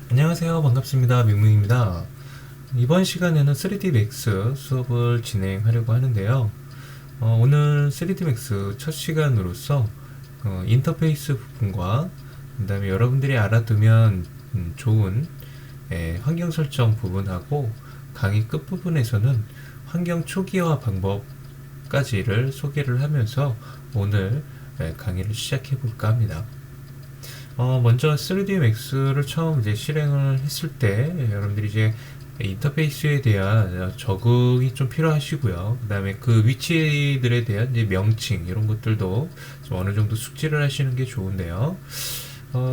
안녕하세요. 반갑습니다. 밍밍입니다. 이번 시간에는 3D Max 수업을 진행하려고 하는데요. 오늘 3D Max 첫 시간으로서 인터페이스 부분과 그 다음에 여러분들이 알아두면 좋은 환경 설정 부분하고 강의 끝부분에서는 환경 초기화 방법까지를 소개를 하면서 오늘 강의를 시작해 볼까 합니다. 먼저 3D Max를 처음 이제 실행을 했을 때 여러분들이 이제 인터페이스에 대한 적응이 좀 필요하시고요. 그 다음에 그 위치들에 대한 이제 명칭 이런 것들도 좀 어느 정도 숙지를 하시는 게 좋은데요.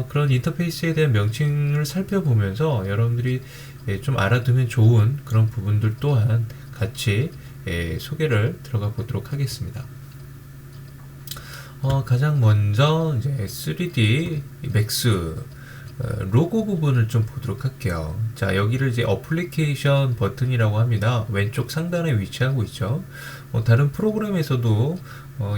그런 인터페이스에 대한 명칭을 살펴보면서 여러분들이 좀 알아두면 좋은 그런 부분들 또한 같이 소개를 들어가 보도록 하겠습니다. 가장 먼저 이제 3D Max 로고 부분을 좀 보도록 할게요. 자, 여기를 이제 어플리케이션 버튼이라고 합니다. 왼쪽 상단에 위치하고 있죠. 다른 프로그램에서도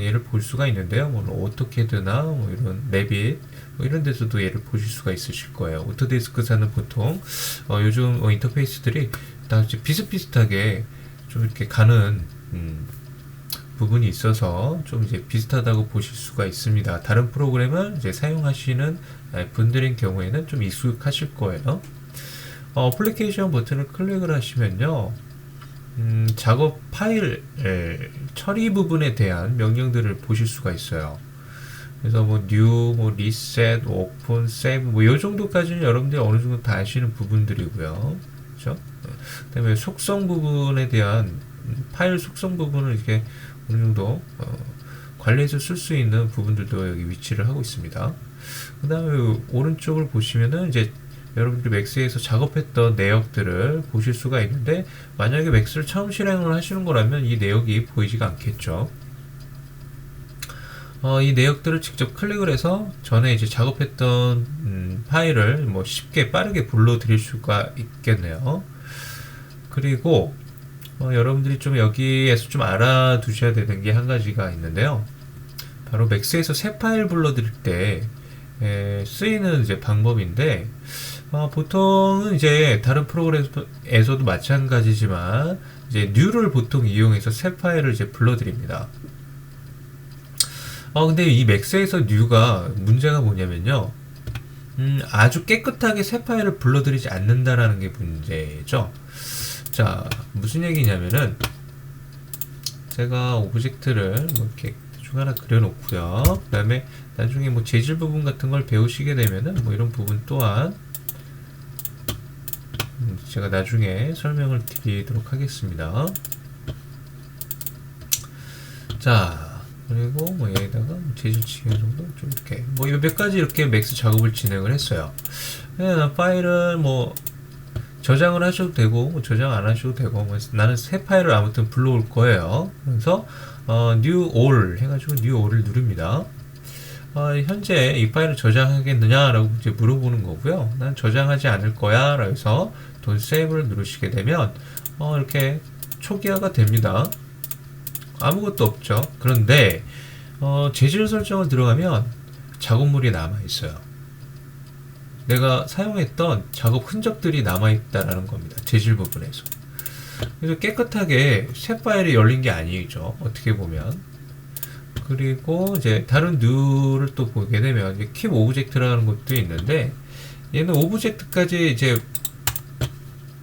얘를 볼 수가 있는데요. 오토캐드나 이런 레빗 이런 데서도 얘를 보실 수가 있으실 거예요. 오토데스크사는 보통 요즘 인터페이스들이 다 이제 비슷비슷하게 좀 이렇게 가는 부분이 있어서 좀 이제 비슷하다고 보실 수가 있습니다. 다른 프로그램을 이제 사용하시는 분들인 경우에는 좀 익숙하실 거예요. 어플리케이션 버튼을 클릭을 하시면요. 작업 파일 처리 부분에 대한 명령들을 보실 수가 있어요. 그래서 new, reset, open, save 이 정도까지는 여러분들이 어느 정도 다 아시는 부분들이고요. 그렇죠? 그다음에 속성 부분에 대한 파일 속성 부분을 이렇게 어느 정도 관리해서 쓸 수 있는 부분들도 여기 위치를 하고 있습니다. 그 다음에 오른쪽을 보시면은 이제 여러분들이 맥스에서 작업했던 내역들을 보실 수가 있는데 만약에 맥스를 처음 실행을 하시는 거라면 이 내역이 보이지가 않겠죠. 이 내역들을 직접 클릭을 해서 전에 이제 작업했던 파일을 쉽게 빠르게 불러드릴 수가 있겠네요. 그리고 여러분들이 좀 여기에서 좀 알아두셔야 되는 게 한 가지가 있는데요. 바로 맥스에서 새 파일 불러드릴 때 쓰이는 이제 방법인데 보통은 이제 다른 프로그램에서도 마찬가지지만 이제 new를 보통 이용해서 새 파일을 이제 불러드립니다. 근데 이 맥스에서 new가 문제가 뭐냐면요. 아주 깨끗하게 새 파일을 불러들이지 않는다라는 게 문제죠. 자, 무슨 얘기냐면은 제가 오브젝트를 이렇게 대충 하나 그려놓고요. 그 다음에 나중에 재질 부분 같은 걸 배우시게 되면은 이런 부분 또한 제가 나중에 설명을 드리도록 하겠습니다. 자, 그리고 여기다가 재질치기 정도 좀 이렇게 몇 가지 이렇게 맥스 작업을 진행을 했어요. 파일을 저장을 하셔도 되고 저장 안 하셔도 되고 나는 새 파일을 아무튼 불러올 거예요. 그래서 new all 해가지고 new all을 누릅니다. 현재 이 파일을 저장하겠느냐라고 이제 물어보는 거고요. 난 저장하지 않을 거야. 라서 don't save를 누르시게 되면 이렇게 초기화가 됩니다. 아무것도 없죠. 그런데 재질 설정을 들어가면 작업물이 남아 있어요. 내가 사용했던 작업 흔적들이 남아있다라는 겁니다. 재질 부분에서. 그래서 깨끗하게 새 파일이 열린 게 아니죠. 어떻게 보면. 그리고 이제 다른 new를 또 보게 되면 이제 keep object라는 것도 있는데 얘는 오브젝트까지 이제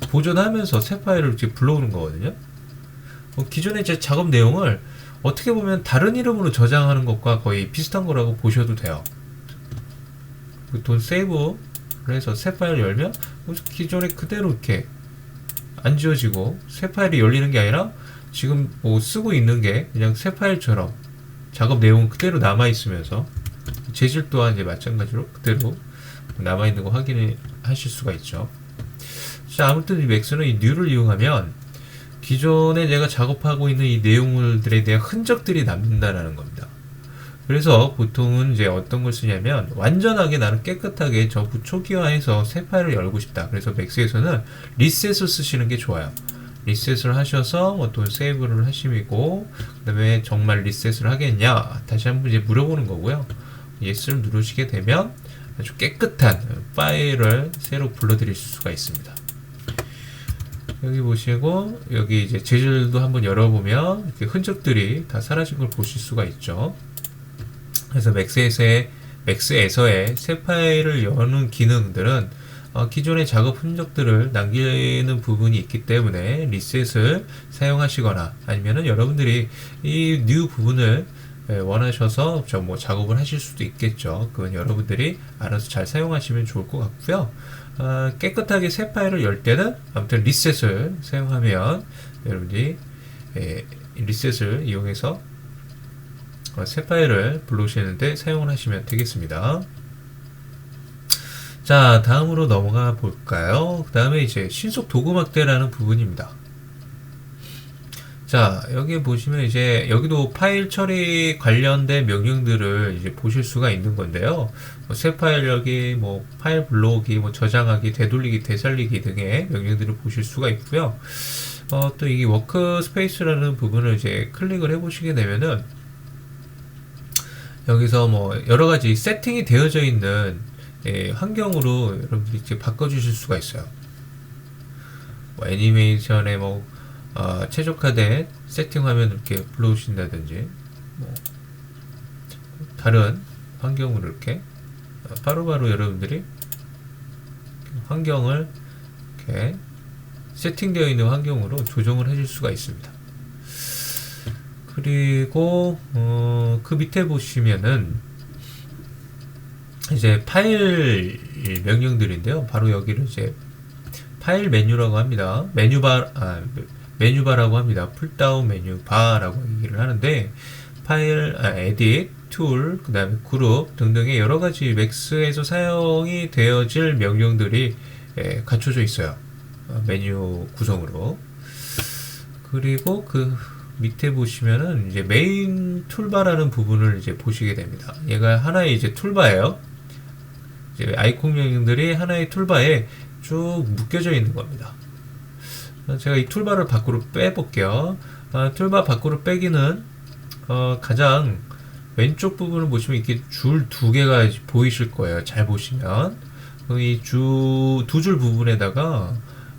보존하면서 새 파일을 이제 불러오는 거거든요. 기존의 제 작업 내용을 어떻게 보면 다른 이름으로 저장하는 것과 거의 비슷한 거라고 보셔도 돼요. don't save 그래서 새 파일을 열면 기존에 그대로 이렇게 안 지워지고 새 파일이 열리는 게 아니라 지금 쓰고 있는 게 그냥 새 파일처럼 작업 내용은 그대로 남아 있으면서 재질 또한 이제 마찬가지로 그대로 남아 있는 거 확인을 하실 수가 있죠. 자, 아무튼 이 맥스는 이 new를 이용하면 기존에 내가 작업하고 있는 이 내용들에 대한 흔적들이 남는다라는 겁니다. 그래서 보통은 이제 어떤 걸 쓰냐면 완전하게 나는 깨끗하게 전부 초기화해서 새 파일을 열고 싶다. 그래서 맥스에서는 리셋을 쓰시는 게 좋아요. 리셋을 하셔서 또 세이브를 하시고 그 다음에 정말 리셋을 하겠냐 다시 한번 이제 물어보는 거고요. 예스를 누르시게 되면 아주 깨끗한 파일을 새로 불러드릴 수가 있습니다. 여기 보시고 여기 이제 재질도 한번 열어보면 이렇게 흔적들이 다 사라진 걸 보실 수가 있죠. 그래서 맥스에서의 새 파일을 여는 기능들은 기존의 작업 흔적들을 남기는 부분이 있기 때문에 리셋을 사용하시거나 아니면은 여러분들이 이 뉴 부분을 원하셔서 뭐 작업을 하실 수도 있겠죠. 그건 여러분들이 알아서 잘 사용하시면 좋을 것 같고요. 깨끗하게 새 파일을 열 때는 아무튼 리셋을 사용하면 여러분들이 리셋을 이용해서 새 파일을 불러오시는데 사용을 하시면 되겠습니다. 자, 다음으로 넘어가 볼까요? 그 다음에 이제 신속 도구 확대라는 부분입니다. 자, 여기 보시면 이제 여기도 파일 처리 관련된 명령들을 이제 보실 수가 있는 건데요. 새 파일 열기, 파일 불러오기, 저장하기, 되돌리기, 되살리기 등의 명령들을 보실 수가 있고요. 또 이 워크스페이스라는 부분을 이제 클릭을 해보시게 되면은 여기서 여러 가지 세팅이 되어져 있는 환경으로 여러분들이 이제 바꿔주실 수가 있어요. 애니메이션에 최적화된 세팅 화면을 이렇게 불러오신다든지, 다른 환경으로 이렇게 바로바로 여러분들이 환경을 이렇게 세팅되어 있는 환경으로 조정을 해줄 수가 있습니다. 그리고 그 밑에 보시면은 이제 파일 명령들인데요. 바로 여기를 이제 파일 메뉴라고 합니다. 메뉴바라고 합니다. 풀다운 메뉴바라고 얘기를 하는데 파일, 에딧, 툴, 그 다음에 그룹 등등의 여러 가지 맥스에서 사용이 되어질 명령들이 갖춰져 있어요. 메뉴 구성으로. 그리고 그 밑에 보시면은 이제 메인 툴바라는 부분을 이제 보시게 됩니다. 얘가 하나의 이제 툴바예요. 이제 아이콘 명령들이 하나의 툴바에 쭉 묶여져 있는 겁니다. 제가 이 툴바를 밖으로 빼볼게요. 툴바 밖으로 빼기는 가장 왼쪽 부분을 보시면 이렇게 줄 두 개가 보이실 거예요. 잘 보시면 이 두 줄 부분에다가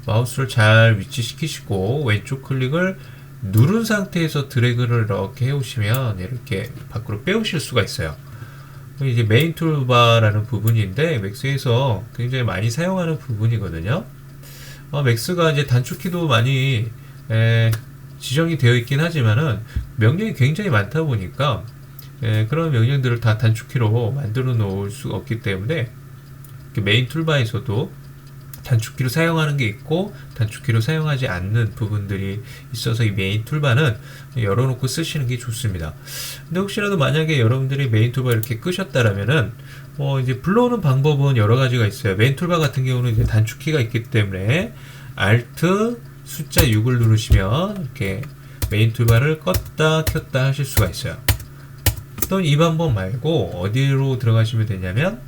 마우스를 잘 위치시키시고 왼쪽 클릭을 누른 상태에서 드래그를 이렇게 해오시면 이렇게 밖으로 빼오실 수가 있어요. 이제 메인 툴바라는 부분인데 맥스에서 굉장히 많이 사용하는 부분이거든요. 맥스가 이제 단축키도 많이 지정이 되어 있긴 하지만은 명령이 굉장히 많다 보니까 그런 명령들을 다 단축키로 만들어 놓을 수가 없기 때문에 메인 툴바에서도 단축키로 사용하는 게 있고 단축키로 사용하지 않는 부분들이 있어서 이 메인 툴바는 열어놓고 쓰시는 게 좋습니다. 근데 혹시라도 만약에 여러분들이 메인 툴바 이렇게 끄셨다라면은 이제 불러오는 방법은 여러 가지가 있어요. 메인 툴바 같은 경우는 이제 단축키가 있기 때문에 Alt 숫자 6을 누르시면 이렇게 메인 툴바를 껐다 켰다 하실 수가 있어요. 또는 이 방법 말고 어디로 들어가시면 되냐면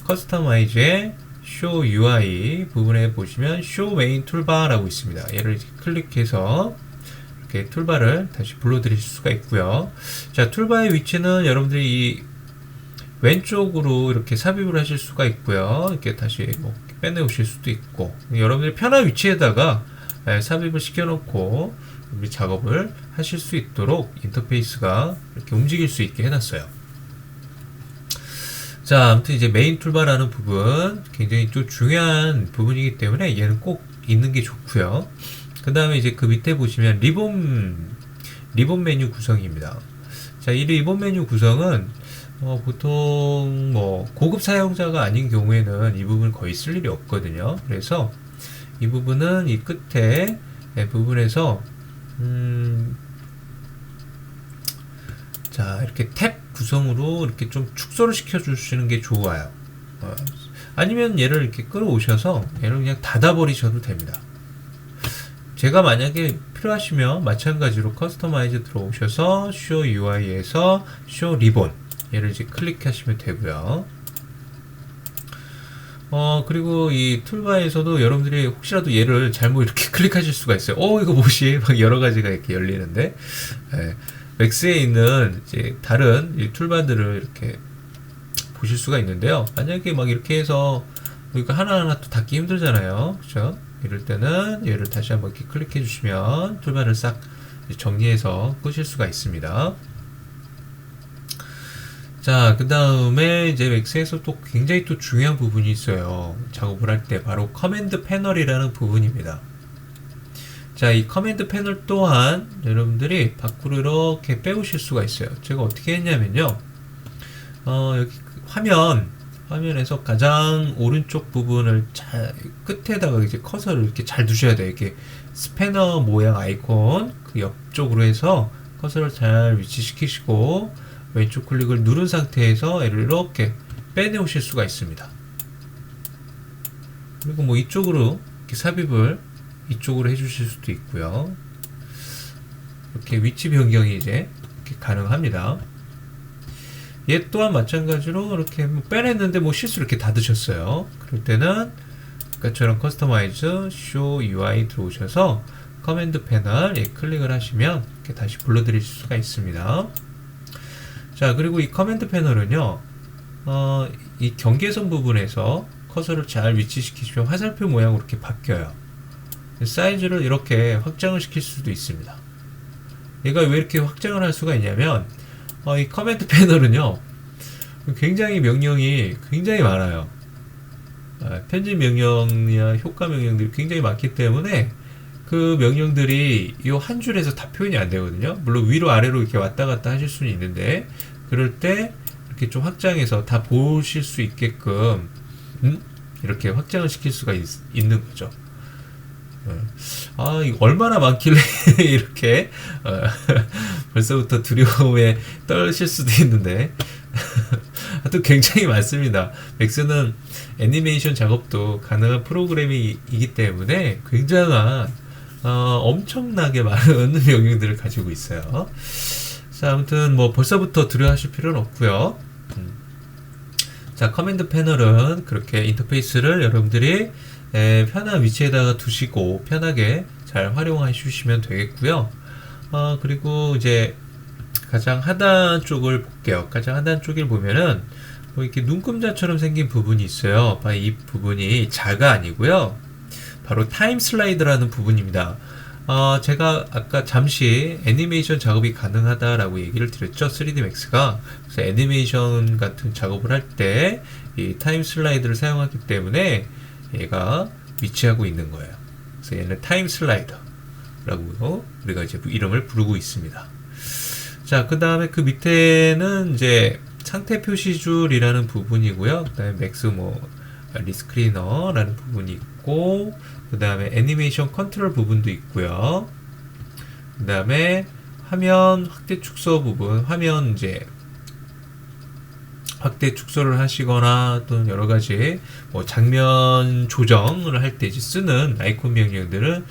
커스터마이즈의 Show UI 부분에 보시면 Show Main 툴바라고 있습니다. 얘를 클릭해서 이렇게 툴바를 다시 불러드릴 수가 있고요. 자, 툴바의 위치는 여러분들이 이 왼쪽으로 이렇게 삽입을 하실 수가 있고요. 이렇게 다시 빼내오실 수도 있고 여러분들이 편한 위치에다가 삽입을 시켜놓고 작업을 하실 수 있도록 인터페이스가 이렇게 움직일 수 있게 해놨어요. 자, 아무튼 이제 메인 툴바라는 부분 굉장히 또 중요한 부분이기 때문에 얘는 꼭 있는 게 좋고요. 그 다음에 이제 그 밑에 보시면 리본 메뉴 구성입니다. 자, 이 리본 메뉴 구성은 보통 고급 사용자가 아닌 경우에는 이 부분 거의 쓸 일이 없거든요. 그래서 이 부분은 이 끝에 부분에서 자, 이렇게 탭 구성으로 이렇게 좀 축소를 시켜 주시는 게 좋아요. 아니면 얘를 이렇게 끌어오셔서 얘를 그냥 닫아 버리셔도 됩니다. 제가 만약에 필요하시면 마찬가지로 커스터마이즈 들어오셔서 Show UI에서 Show Ribbon 얘를 이제 클릭하시면 되고요. 그리고 이 툴바에서도 여러분들이 혹시라도 얘를 잘못 이렇게 클릭하실 수가 있어요. 이거 뭐지? 막 여러 가지가 이렇게 열리는데, 맥스에 있는 이제 다른 이 툴바들을 이렇게 보실 수가 있는데요. 만약에 막 이렇게 해서 이거 하나하나 또 닫기 힘들잖아요. 그죠? 이럴 때는 얘를 다시 한번 이렇게 클릭해 주시면 툴바를 싹 정리해서 끄실 수가 있습니다. 자, 그 다음에 이제 맥스에서 또 굉장히 또 중요한 부분이 있어요. 작업을 할 때 바로 커맨드 패널이라는 부분입니다. 자, 이 커맨드 패널 또한 여러분들이 밖으로 이렇게 빼오실 수가 있어요. 제가 어떻게 했냐면요. 여기 화면에서 가장 오른쪽 부분을 끝에다가 이제 커서를 이렇게 잘 두셔야 돼요. 이렇게 스패너 모양 아이콘 그 옆쪽으로 해서 커서를 잘 위치시키시고 왼쪽 클릭을 누른 상태에서 얘를 이렇게 빼내오실 수가 있습니다. 그리고 뭐 이쪽으로 이렇게 삽입을 이쪽으로 해주실 수도 있고요. 이렇게 위치 변경이 이제 이렇게 가능합니다. 얘 또한 마찬가지로 이렇게 빼냈는데 뭐 실수로 이렇게 닫으셨어요. 그럴 때는 아까처럼 커스터마이즈, 쇼 UI 들어오셔서 커맨드 패널 클릭을 하시면 이렇게 다시 불러드릴 수가 있습니다. 자, 그리고 이 커맨드 패널은요, 이 경계선 부분에서 커서를 잘 위치시키시면 화살표 모양으로 이렇게 바뀌어요. 사이즈를 이렇게 확장을 시킬 수도 있습니다. 얘가 왜 이렇게 확장을 할 수가 있냐면, 이 커맨드 패널은요, 굉장히 명령이 굉장히 많아요. 편집 명령이나 효과 명령들이 굉장히 많기 때문에 그 명령들이 이 한 줄에서 다 표현이 안 되거든요. 물론 위로 아래로 이렇게 왔다 갔다 하실 수는 있는데, 그럴 때 이렇게 좀 확장해서 다 보실 수 있게끔 이렇게 확장을 시킬 수가 있는 거죠. 이거 얼마나 많길래 이렇게 벌써부터 두려움에 떨실 수도 있는데 또 굉장히 많습니다. 맥스는 애니메이션 작업도 가능한 프로그램이기 때문에 굉장한 엄청나게 많은 명령들을 가지고 있어요. 자, 아무튼 뭐 벌써부터 두려워하실 필요는 없고요. 자, 커맨드 패널은 그렇게 인터페이스를 여러분들이 편한 위치에다가 두시고 편하게 잘 활용해 주시면 되겠고요. 그리고 이제 가장 하단 쪽을 볼게요. 가장 하단 쪽을 보면은 뭐 이렇게 눈금자처럼 생긴 부분이 있어요. 이 부분이 자가 아니고요. 바로 타임 슬라이드라는 부분입니다. 제가 아까 잠시 애니메이션 작업이 가능하다라고 얘기를 드렸죠. 3D Max가. 그래서 애니메이션 같은 작업을 할 때 이 타임 슬라이드를 사용하기 때문에 얘가 위치하고 있는 거예요. 그래서 얘는 타임 슬라이더라고 우리가 이제 이름을 부르고 있습니다. 자, 그 다음에 그 밑에는 이제 상태 표시줄이라는 부분이고요. 그 다음에 맥스 리스크리너라는 부분이 있고, 그 다음에 애니메이션 컨트롤 부분도 있고요. 그 다음에 화면 확대 축소 부분, 화면 이제 확대 축소를 하시거나 또는 여러 가지 장면 조정을 할 때 이제 쓰는 아이콘 명령들은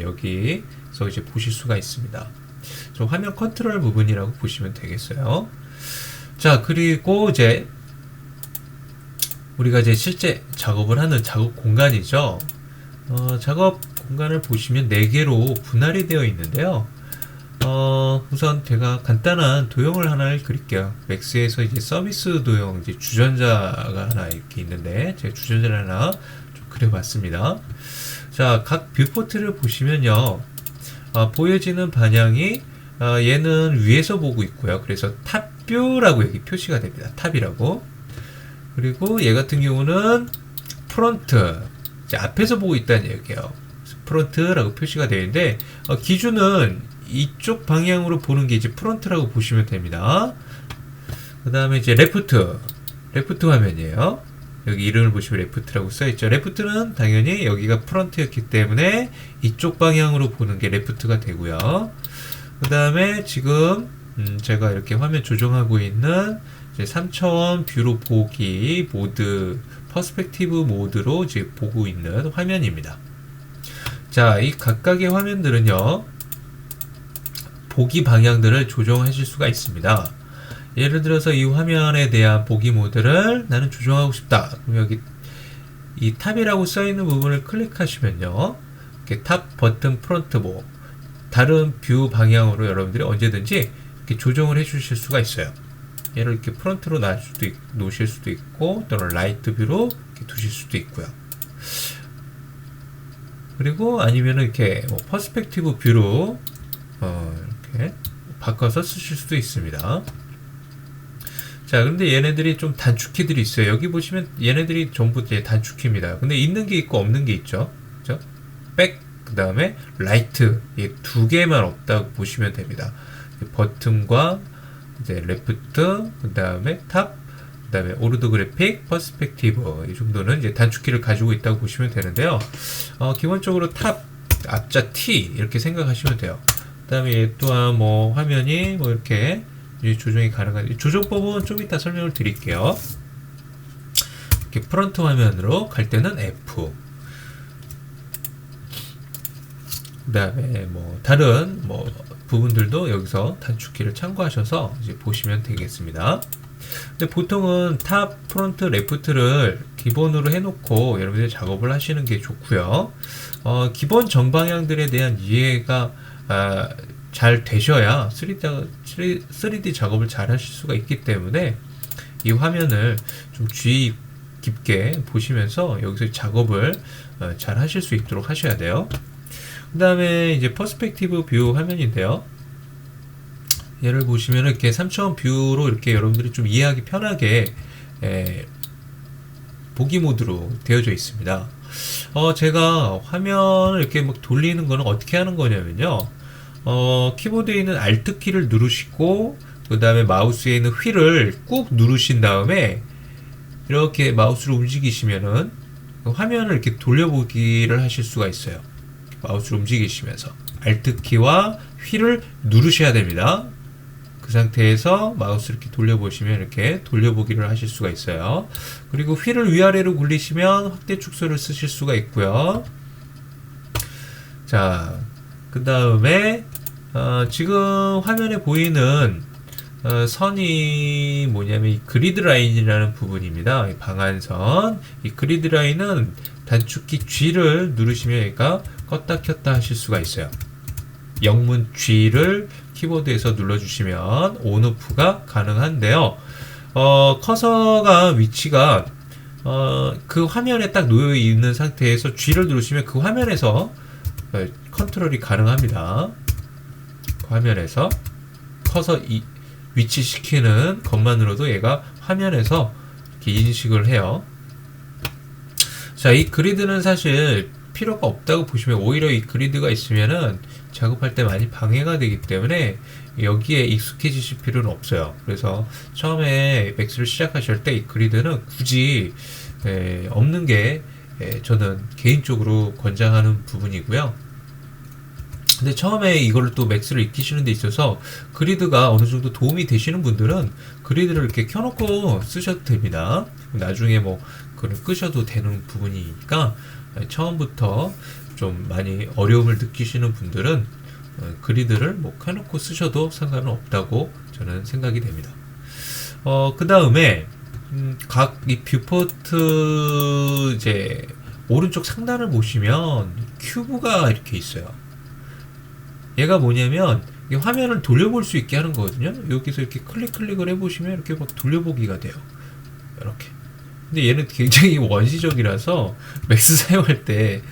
여기서 이제 보실 수가 있습니다. 화면 컨트롤 부분이라고 보시면 되겠어요. 자, 그리고 이제 우리가 이제 실제 작업을 하는 작업 공간이죠. 작업 공간을 보시면 4개로 분할이 되어 있는데요. 우선 제가 간단한 도형을 하나를 그릴게요. 맥스에서 이제 서비스 도형, 이제 주전자가 하나 이렇게 있는데, 제가 주전자를 하나 좀 그려봤습니다. 자, 각 뷰포트를 보시면요. 보여지는 방향이, 얘는 위에서 보고 있고요. 그래서 탑뷰라고 여기 표시가 됩니다. 탑이라고. 그리고 얘 같은 경우는 프론트, 이제 앞에서 보고 있다는 얘기예요. 프론트라고 표시가 되어 있는데, 기준은 이쪽 방향으로 보는 게 이제 프론트라고 보시면 됩니다. 그 다음에 이제 레프트 화면이에요. 여기 이름을 보시면 레프트라고 써있죠. 레프트는 당연히 여기가 프론트였기 때문에 이쪽 방향으로 보는 게 레프트가 되고요. 그 다음에 지금 제가 이렇게 화면 조정하고 있는 이제 3차원 뷰로 보기 모드, 퍼스펙티브 모드로 이제 보고 있는 화면입니다. 자, 이 각각의 화면들은요, 보기 방향들을 조정하실 수가 있습니다. 예를 들어서 이 화면에 대한 보기 모드를 나는 조정하고 싶다. 그럼 여기 이 탑이라고 써있는 부분을 클릭하시면요, 이렇게 탑 버튼 프론트 다른 뷰 방향으로 여러분들이 언제든지 이렇게 조정을 해 주실 수가 있어요. 얘를 이렇게 프론트로 놓으실 수도 있고 또는 라이트 뷰로 이렇게 두실 수도 있고요. 그리고 아니면은 이렇게 뭐 퍼스펙티브 뷰로 이렇게 바꿔서 쓰실 수도 있습니다. 자, 근데 얘네들이 좀 단축키들이 있어요. 여기 보시면 얘네들이 전부 단축키입니다. 근데 있는 게 있고 없는 게 있죠. 그죠? 백, 그 다음에 라이트, 이 두 개만 없다고 보시면 됩니다. 버튼과 이제 레프트, 그 다음에 탑, 그 다음에 오르도그래픽, 퍼스펙티브, 이 정도는 이제 단축키를 가지고 있다고 보시면 되는데요. 기본적으로 탑, 앞자 T 이렇게 생각하시면 돼요. 그 다음에 얘 또한 뭐 화면이 뭐 이렇게 조정이 가능한, 조정법은 좀 이따 설명을 드릴게요. 이렇게 프론트 화면으로 갈 때는 F. 그 다음에 뭐 다른 뭐 부분들도 여기서 단축키를 참고하셔서 이제 보시면 되겠습니다. 근데 보통은 탑, 프론트, 레프트를 기본으로 해놓고 여러분들이 작업을 하시는 게 좋고요. 기본 정방향들에 대한 이해가 잘 되셔야 3D 작업을 잘 하실 수가 있기 때문에 이 화면을 좀 주의 깊게 보시면서 여기서 작업을 잘 하실 수 있도록 하셔야 돼요. 그 다음에 이제 퍼스펙티브 뷰 화면인데요. 얘를 보시면 이렇게 3차원 뷰로 이렇게 여러분들이 좀 이해하기 편하게 보기 모드로 되어져 있습니다. 제가 화면을 이렇게 막 돌리는 거는 어떻게 하는 거냐면요. 키보드에 있는 Alt 키를 누르시고 그 다음에 마우스에 있는 휠을 꾹 누르신 다음에 이렇게 마우스를 움직이시면은 화면을 이렇게 돌려보기를 하실 수가 있어요. 마우스를 움직이시면서 Alt 키와 휠을 누르셔야 됩니다. 그 상태에서 마우스를 이렇게 돌려보시면 이렇게 돌려보기를 하실 수가 있어요. 그리고 휠을 위아래로 굴리시면 확대 축소를 쓰실 수가 있고요. 자, 그 다음에 지금 화면에 보이는 선이 뭐냐면 이 그리드 라인이라는 부분입니다. 이 방한선. 이 그리드 라인은 단축키 G를 누르시면 얘가 껐다 켰다 하실 수가 있어요. 영문 G를 키보드에서 눌러주시면 온오프가 가능한데요. 커서가 위치가 그 화면에 딱 놓여 있는 상태에서 G를 누르시면 그 화면에서 컨트롤이 가능합니다. 그 화면에서 커서 위치시키는 것만으로도 얘가 화면에서 이렇게 인식을 해요. 자, 이 그리드는 사실 필요가 없다고 보시면 오히려 이 그리드가 있으면은 작업할 때 많이 방해가 되기 때문에 여기에 익숙해지실 필요는 없어요. 그래서 처음에 맥스를 시작하실 때 이 그리드는 굳이 없는 게 저는 개인적으로 권장하는 부분이고요. 근데 처음에 이걸 또 맥스를 익히시는 데 있어서 그리드가 어느 정도 도움이 되시는 분들은 그리드를 이렇게 켜놓고 쓰셔도 됩니다. 나중에 뭐 그걸 끄셔도 되는 부분이니까 처음부터 좀 많이 어려움을 느끼시는 분들은 그리드를 뭐 켜놓고 쓰셔도 상관은 없다고 저는 생각이 됩니다. 그 다음에 각 이 뷰포트 이제 오른쪽 상단을 보시면 큐브가 이렇게 있어요. 얘가 뭐냐면 이 화면을 돌려볼 수 있게 하는 거거든요. 여기서 이렇게 클릭을 해보시면 이렇게 막 돌려보기가 돼요. 이렇게. 근데 얘는 굉장히 원시적이라서 맥스 사용할 때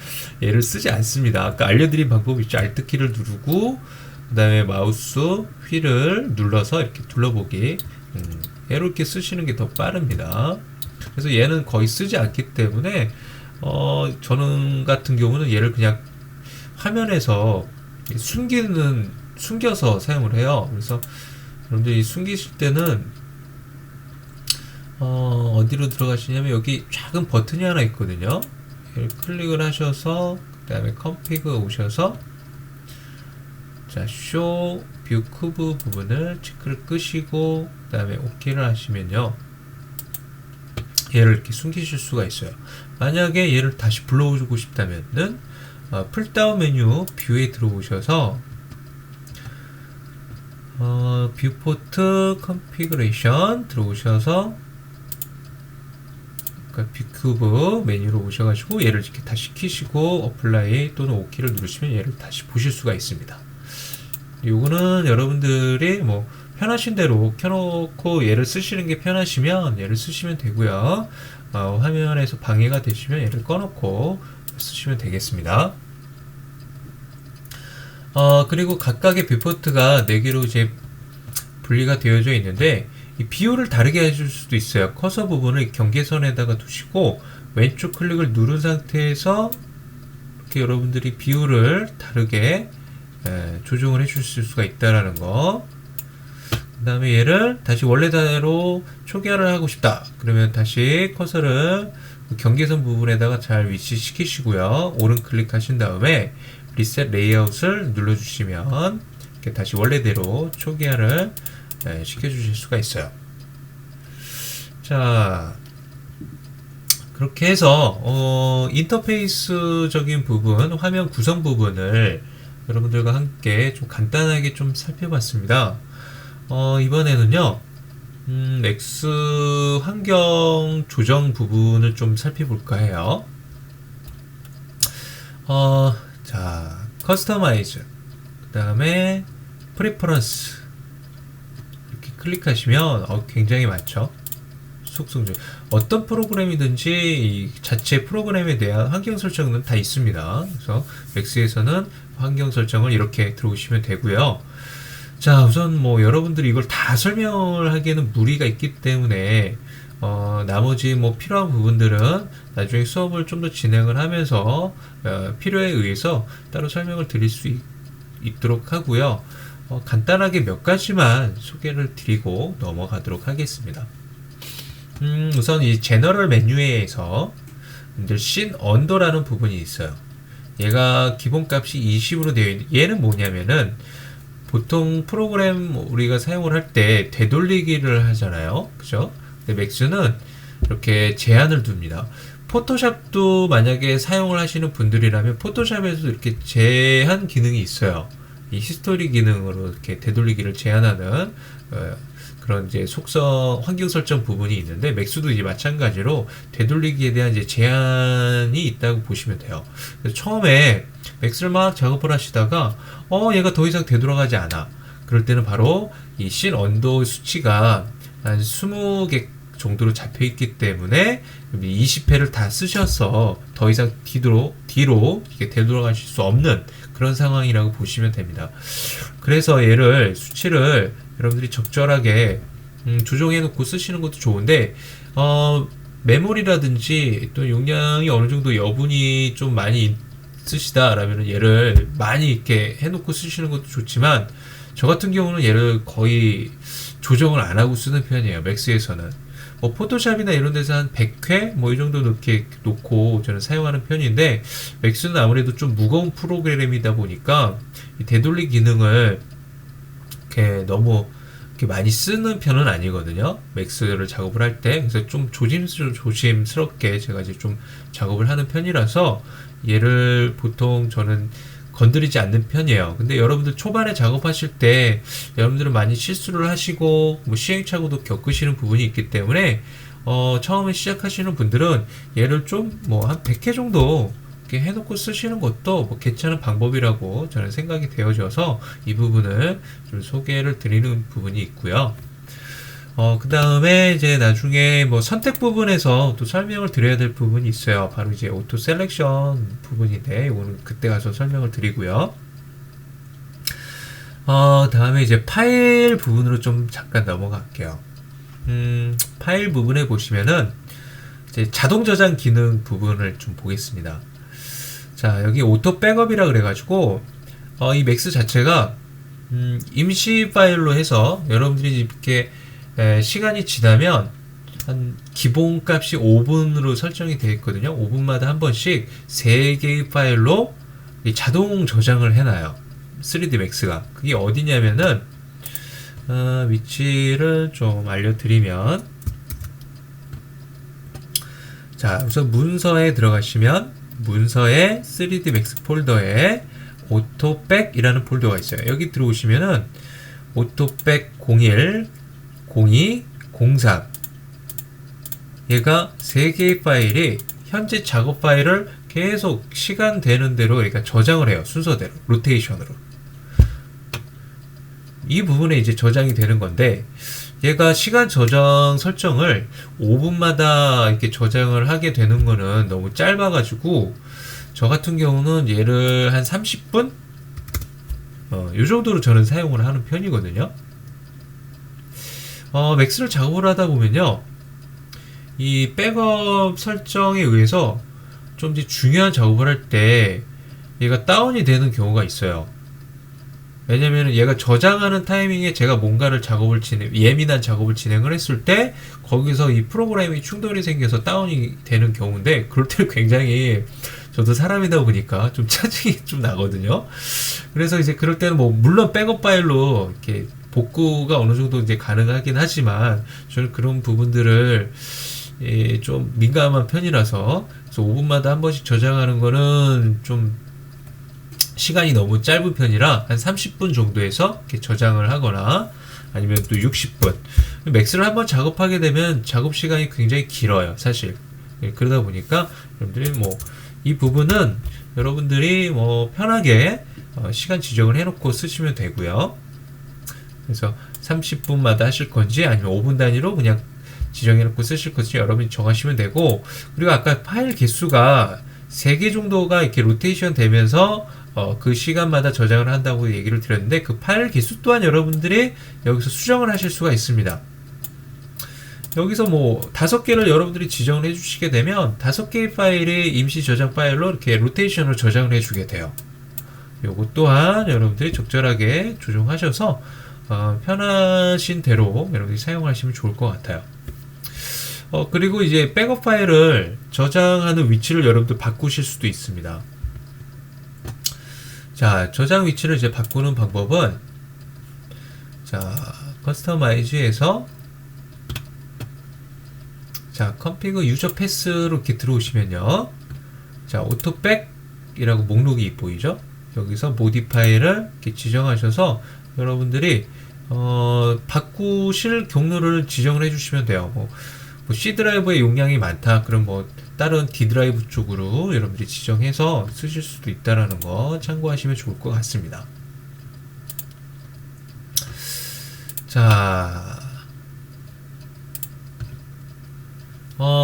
얘를 쓰지 않습니다. 아까 알려드린 방법이 있죠. Alt 키를 누르고 그 다음에 마우스 휠을 눌러서 이렇게 둘러보기. 얘로 이렇게 쓰시는 게 더 빠릅니다. 그래서 얘는 거의 쓰지 않기 때문에 저는 같은 경우는 얘를 그냥 화면에서 숨겨서 사용을 해요. 그래서 여러분들이 숨기실 때는 어디로 들어가시냐면 여기 작은 버튼이 하나 있거든요. 얘를 클릭을 하셔서 그 다음에 컴피그 오셔서 자, 쇼 뷰 큐브 부분을 체크를 끄시고 그 다음에 OK를 하시면요. 얘를 이렇게 숨기실 수가 있어요. 만약에 얘를 다시 불러오고 싶다면은 풀다운 메뉴 뷰에 들어오셔서 뷰포트 컨피그레이션 들어오셔서 뷰큐브 메뉴로 오셔가지고 얘를 이렇게 다시 키시고 어플라이 또는 OK를 누르시면 얘를 다시 보실 수가 있습니다. 요거는 여러분들이 뭐 편하신 대로 켜놓고 얘를 쓰시는 게 편하시면 얘를 쓰시면 되고요. 화면에서 방해가 되시면 얘를 꺼놓고 쓰시면 되겠습니다. 그리고 각각의 뷰포트가 4개로 이제 분리가 되어져 있는데 이 비율을 다르게 해줄 수도 있어요. 커서 부분을 경계선에다가 두시고 왼쪽 클릭을 누른 상태에서 이렇게 여러분들이 비율을 다르게 조정을 해주실 수가 있다라는 거. 그 다음에 얘를 다시 원래대로 초기화를 하고 싶다. 그러면 다시 커서를 경계선 부분에다가 잘 위치시키시고요. 오른 클릭하신 다음에 리셋 레이아웃을 눌러주시면 이렇게 다시 원래대로 초기화를 시켜주실 수가 있어요. 자, 그렇게 해서 인터페이스적인 부분, 화면 구성 부분을 여러분들과 함께 좀 간단하게 좀 살펴봤습니다. 이번에는요, X 환경 조정 부분을 좀 살펴볼까 해요. 자, 커스터마이즈, 그 다음에 프리퍼런스 이렇게 클릭하시면 굉장히 많죠. 속성조 어떤 프로그램이든지 이 자체 프로그램에 대한 환경 설정은 다 있습니다. 그래서 맥스에서는 환경 설정을 이렇게 들어오시면 되고요. 자, 우선 뭐 여러분들이 이걸 다 설명을 하기에는 무리가 있기 때문에 나머지 뭐 필요한 부분들은 나중에 수업을 좀 더 진행을 하면서 필요에 의해서 따로 설명을 드릴 수 있도록 하고요. 간단하게 몇 가지만 소개를 드리고 넘어가도록 하겠습니다. 우선 이 제너럴 메뉴에서 씬 언더라는 부분이 있어요. 얘가 기본값이 20으로 되어 있는, 얘는 뭐냐면은 보통 프로그램 우리가 사용을 할 때 되돌리기를 하잖아요. 그죠? 근데 맥스는 이렇게 제한을 둡니다. 포토샵도 만약에 사용을 하시는 분들이라면 포토샵에서도 이렇게 제한 기능이 있어요. 이 히스토리 기능으로 이렇게 되돌리기를 제한하는 그런 이제 속성 환경 설정 부분이 있는데 맥스도 이제 마찬가지로 되돌리기에 대한 이제 제한이 있다고 보시면 돼요. 그래서 처음에 맥스를 막 작업을 하시다가 얘가 더 이상 되돌아가지 않아. 그럴 때는 바로 이 씬 언더 수치가 한 20개 정도로 잡혀 있기 때문에 20회를 다 쓰셔서 더 이상 뒤로 이렇게 되돌아가실 수 없는 그런 상황이라고 보시면 됩니다. 그래서 얘를 수치를 여러분들이 적절하게 조정해 놓고 쓰시는 것도 좋은데 메모리라든지 또 용량이 어느 정도 여분이 좀 많이 쓰시다 라면 얘를 많이 이렇게 해놓고 쓰시는 것도 좋지만 저 같은 경우는 얘를 거의 조정을 안 하고 쓰는 편이에요. 맥스에서는 뭐 포토샵이나 이런 데서 한 100회 뭐 이 정도 이렇게 놓고 저는 사용하는 편인데 맥스는 아무래도 좀 무거운 프로그램이다 보니까 이 되돌리 기능을 이렇게 너무 이렇게 많이 쓰는 편은 아니거든요. 맥스를 작업을 할 때. 그래서 좀 조심스럽게 제가 이제 좀 작업을 하는 편이라서 얘를 보통 저는 건드리지 않는 편이에요. 근데 여러분들 초반에 작업하실 때 여러분들은 많이 실수를 하시고 뭐 시행착오도 겪으시는 부분이 있기 때문에 처음에 시작하시는 분들은 얘를 좀 뭐 한 100회 정도 이렇게 해놓고 쓰시는 것도 뭐 괜찮은 방법이라고 저는 생각이 되어져서 이 부분을 좀 소개를 드리는 부분이 있고요. 그 다음에 이제 나중에 뭐 선택 부분에서 또 설명을 드려야 될 부분이 있어요. 바로 이제 오토 셀렉션 부분인데 이거는 그때 가서 설명을 드리고요. 다음에 이제 파일 부분으로 좀 잠깐 넘어갈게요. 파일 부분에 보시면은 이제 자동 저장 기능 부분을 좀 보겠습니다. 자, 여기 오토 백업이라 그래가지고 이 맥스 자체가 임시 파일로 해서 여러분들이 이렇게 시간이 지나면 한 기본값이 5분으로 설정이 되어 있거든요. 5분마다 한 번씩 3개의 파일로 자동 저장을 해놔요. 3D Max가. 그게 어디냐면은 위치를 좀 알려드리면, 자, 우선 문서에 들어가시면 문서에 3D Max 폴더에 오토백이라는 폴더가 있어요. 여기 들어오시면은 오토백 01, 02, 03 얘가 3개의 파일이 현재 작업 파일을 계속 시간 되는 대로 그러니까 저장을 해요. 순서대로 로테이션으로. 이 부분에 이제 저장이 되는 건데, 얘가 시간 저장 설정을 5분마다 이렇게 저장을 하게 되는 거는 너무 짧아가지고, 저 같은 경우는 얘를 한 30분? 요 정도로 저는 사용을 하는 편이거든요. 맥스를 작업을 하다 보면요, 이 백업 설정에 의해서 좀 이제 중요한 작업을 할 때 얘가 다운이 되는 경우가 있어요. 왜냐면 얘가 저장하는 타이밍에 제가 뭔가를 예민한 작업을 진행을 했을 때 거기서 이 프로그램이 충돌이 생겨서 다운이 되는 경우인데, 그럴 때 굉장히 저도 사람이다 보니까 좀 짜증이 좀 나거든요. 그래서 이제 그럴 때는 뭐 물론 백업 파일로 이렇게 복구가 어느 정도 이제 가능하긴 하지만, 저는 그런 부분들을 좀 민감한 편이라서, 그래서 5분마다 한 번씩 저장하는 거는 좀 시간이 너무 짧은 편이라 한 30분 정도에서 이렇게 저장을 하거나, 아니면 또 60분. 맥스를 한번 작업하게 되면 작업 시간이 굉장히 길어요, 사실. 그러다 보니까 여러분들이 뭐 이 부분은 여러분들이 뭐 편하게 시간 지정을 해놓고 쓰시면 되고요. 그래서 30분마다 하실 건지 아니면 5분 단위로 그냥 지정해놓고 쓰실 건지 여러분이 정하시면 되고, 그리고 아까 파일 개수가 3개 정도가 이렇게 로테이션 되면서 그 시간마다 저장을 한다고 얘기를 드렸는데, 그 파일 개수 또한 여러분들이 여기서 수정을 하실 수가 있습니다. 여기서 뭐 5개를 여러분들이 지정을 해주시게 되면 5개의 파일이 임시 저장 파일로 이렇게 로테이션으로 저장을 해주게 돼요. 요거 또한 여러분들이 적절하게 조정하셔서 편하신 대로 여러분들이 사용하시면 좋을 것 같아요. 그리고 이제 백업 파일을 저장하는 위치를 여러분들 바꾸실 수도 있습니다. 자, 저장 위치를 이제 바꾸는 방법은, 자, 커스터마이즈에서, 자, config 유저 패스로 이렇게 들어오시면요, 자, 오토백이라고 목록이 보이죠? 여기서 모디파이를 이렇게 지정하셔서 여러분들이 바꾸실 경로를 지정을 해주시면 돼요. 뭐 C 드라이브의 용량이 많다, 그럼 뭐 다른 D 드라이브 쪽으로 여러분들이 지정해서 쓰실 수도 있다라는 거 참고하시면 좋을 것 같습니다. 자,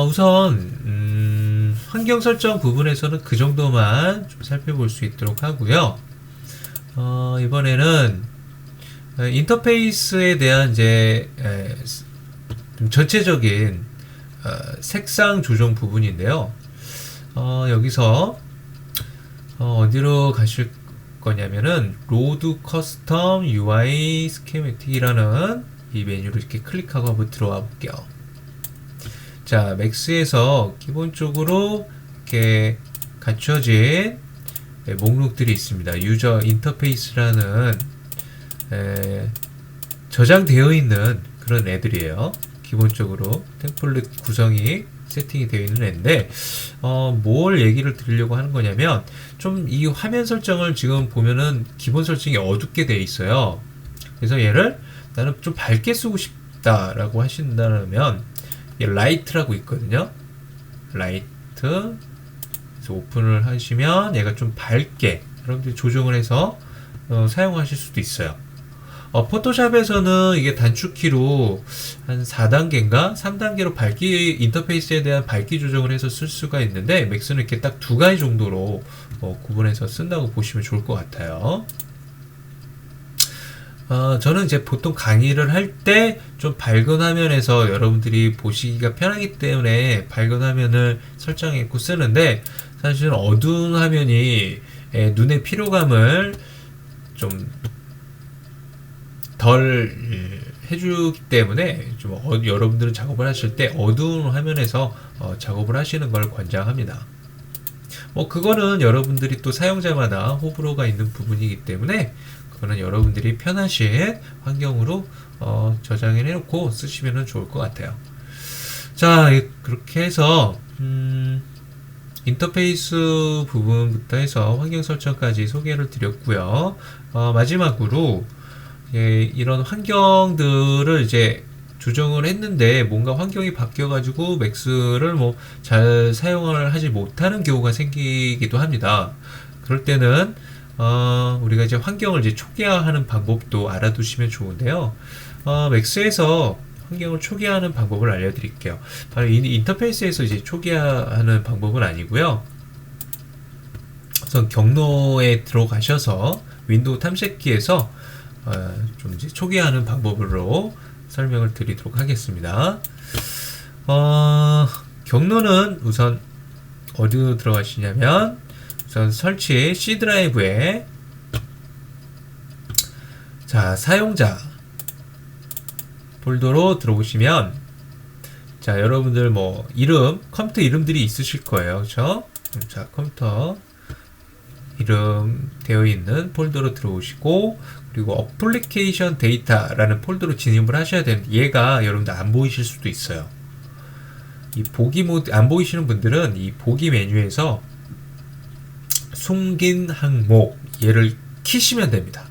우선 환경 설정 부분에서는 그 정도만 좀 살펴볼 수 있도록 하고요. 이번에는 인터페이스에 대한 이제 좀 전체적인 색상 조정 부분인데요. 여기서 어디로 가실 거냐면은 로드 커스텀 UI 스케매틱이라는 이 메뉴를 이렇게 클릭하고 한번 들어와 볼게요. 자, 맥스에서 기본적으로 이렇게 갖춰진 목록들이 있습니다. 유저 인터페이스라는 저장되어 있는 그런 애들이에요. 기본적으로 템플릿 구성이 세팅이 되어 있는 애인데, 뭘 얘기를 드리려고 하는 거냐면, 좀 이 화면 설정을 지금 보면은 기본 설정이 어둡게 되어 있어요. 그래서 얘를 나는 좀 밝게 쓰고 싶다라고 하신다면, 얘 라이트라고 있거든요. 라이트. 그래서 오픈을 하시면 얘가 좀 밝게 여러분들이 조정을 해서 사용하실 수도 있어요. 포토샵에서는 이게 단축키로 한 4단계인가 3단계로 밝기, 인터페이스에 대한 밝기 조정을 해서 쓸 수가 있는데, 맥스는 이렇게 딱 2가지 정도로 구분해서 쓴다고 보시면 좋을 것 같아요. 저는 이제 보통 강의를 할 때 좀 밝은 화면에서 여러분들이 보시기가 편하기 때문에 밝은 화면을 설정했고 쓰는데, 사실은 어두운 화면이 눈의 피로감을 좀 덜 해주기 때문에 좀 여러분들은 작업을 하실 때 어두운 화면에서 작업을 하시는 걸 권장합니다. 그거는 여러분들이 또 사용자마다 호불호가 있는 부분이기 때문에 그거는 여러분들이 편하신 환경으로 저장을 해놓고 쓰시면 좋을 것 같아요. 자, 그렇게 해서 인터페이스 부분부터 해서 환경 설정까지 소개를 드렸고요. 마지막으로 이런 환경들을 이제 조정을 했는데 뭔가 환경이 바뀌어가지고 맥스를 뭐 잘 사용을 하지 못하는 경우가 생기기도 합니다. 그럴 때는 우리가 이제 환경을 이제 초기화하는 방법도 알아두시면 좋은데요. 맥스에서 환경을 초기화하는 방법을 알려드릴게요. 바로 이 인터페이스에서 이제 초기화하는 방법은 아니고요. 우선 경로에 들어가셔서 윈도우 탐색기에서 좀 이제 초기화하는 방법으로 설명을 드리도록 하겠습니다. 경로는 우선 어디로 들어가시냐면 우선 설치 C 드라이브에 자 사용자 폴더로 들어오시면 자 여러분들 뭐 이름 컴퓨터 이름들이 있으실 거예요. 그렇죠? 자 컴퓨터 이름 되어 있는 폴더로 들어오시고 그리고 어플리케이션 데이터라는 폴더로 진입을 하셔야 되는데 얘가 여러분들 안 보이실 수도 있어요. 이 보기 모드 안 보이시는 분들은 이 보기 메뉴에서 숨긴 항목 얘를 키시면 됩니다.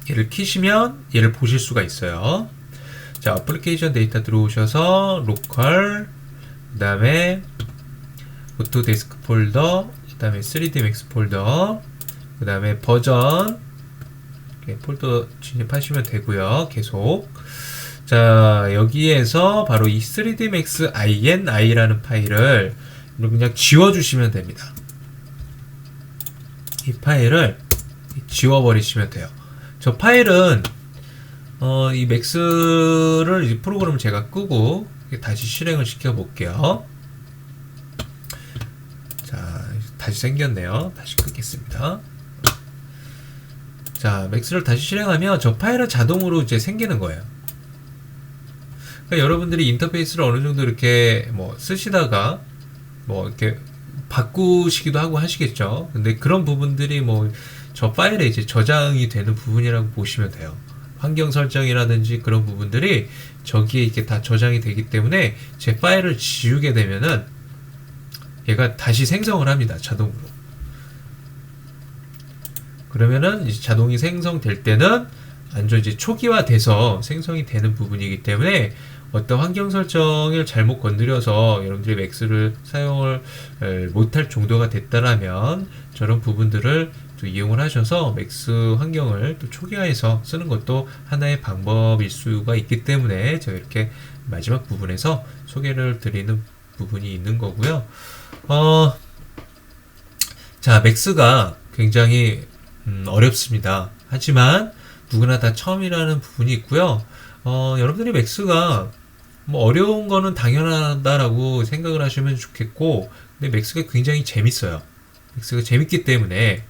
얘를 키시면 얘를 보실 수가 있어요. 자, 어플리케이션 데이터 들어오셔서 로컬 그 다음에 오토데스크 폴더 그 다음에 3D Max 폴더 그 다음에 버전 폴더 진입하시면 되고요. 계속 자 여기에서 바로 이 3D Max INI라는 파일을 그냥 지워주시면 됩니다. 이 파일을 지워버리시면 돼요. 저 파일은 이 맥스를 이 프로그램을 제가 끄고 다시 실행을 시켜 볼게요. 자 다시 생겼네요. 다시 끄겠습니다. 자 맥스를 다시 실행하면 저 파일은 자동으로 이제 생기는 거예요. 그러니까 여러분들이 인터페이스를 어느 정도 이렇게 뭐 쓰시다가 뭐 이렇게 바꾸시기도 하고 하시겠죠. 근데 그런 부분들이 뭐 저 파일에 이제 저장이 되는 부분이라고 보시면 돼요. 환경 설정이라든지 그런 부분들이 저기에 이렇게 다 저장이 되기 때문에 제 파일을 지우게 되면은 얘가 다시 생성을 합니다. 자동으로. 그러면은 이제 자동이 생성될 때는 완전 이제 초기화돼서 생성이 되는 부분이기 때문에 어떤 환경 설정을 잘못 건드려서 여러분들이 맥스를 사용을 못할 정도가 됐다라면 저런 부분들을 또 이용을 하셔서 맥스 환경을 또 초기화해서 쓰는 것도 하나의 방법일 수가 있기 때문에 제가 이렇게 마지막 부분에서 소개를 드리는 부분이 있는 거고요. 자, 맥스가 굉장히 어렵습니다. 하지만 누구나 다 처음이라는 부분이 있고요. 여러분들이 맥스가 뭐 어려운 거는 당연하다라고 생각을 하시면 좋겠고, 근데 맥스가 굉장히 재밌어요. 맥스가 재밌기 때문에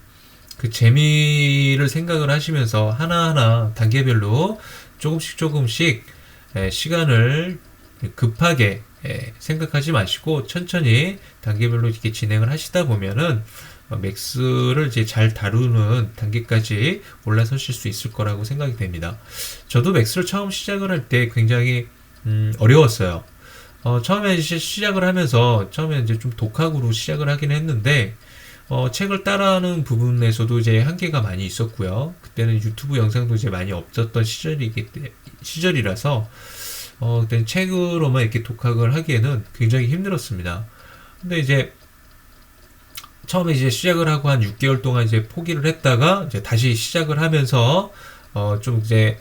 그 재미를 생각을 하시면서 하나하나 단계별로 조금씩 시간을 급하게 생각하지 마시고 천천히 단계별로 이렇게 진행을 하시다 보면은 맥스를 이제 잘 다루는 단계까지 올라서실 수 있을 거라고 생각이 됩니다. 저도 맥스를 처음 시작을 할 때 굉장히 어려웠어요. 처음에 시작을 하면서 처음에 이제 좀 독학으로 시작을 하긴 했는데 책을 따라하는 부분에서도 이제 한계가 많이 있었고요. 그때는 유튜브 영상도 이제 많이 없었던 시절이라서 그때는 책으로만 이렇게 독학을 하기에는 굉장히 힘들었습니다. 근데 이제 처음에 이제 시작을 하고 한 6개월 동안 이제 포기를 했다가 이제 다시 시작을 하면서 좀 이제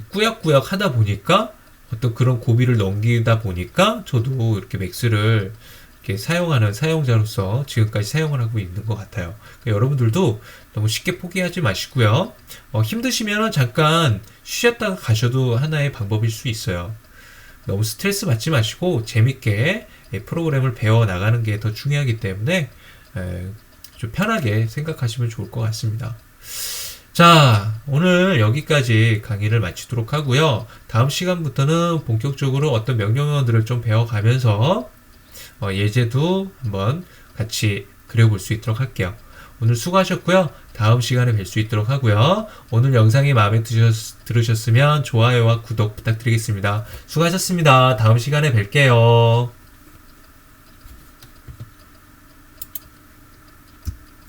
꾸역꾸역 하다 보니까 어떤 그런 고비를 넘기다 보니까 저도 이렇게 맥스를 이렇게 사용하는 사용자로서 지금까지 사용을 하고 있는 것 같아요. 그러니까 여러분들도 너무 쉽게 포기하지 마시고요. 힘드시면 잠깐 쉬었다가 가셔도 하나의 방법일 수 있어요. 너무 스트레스 받지 마시고 재밌게 프로그램을 배워 나가는 게 더 중요하기 때문에 좀 편하게 생각하시면 좋을 것 같습니다. 자, 오늘 여기까지 강의를 마치도록 하고요. 다음 시간부터는 본격적으로 어떤 명령어들을 좀 배워가면서 예제도 한번 같이 그려볼 수 있도록 할게요. 오늘 수고하셨고요. 다음 시간에 뵐 수 있도록 하고요. 오늘 영상이 마음에 들으셨으면 좋아요와 구독 부탁드리겠습니다. 수고하셨습니다. 다음 시간에 뵐게요.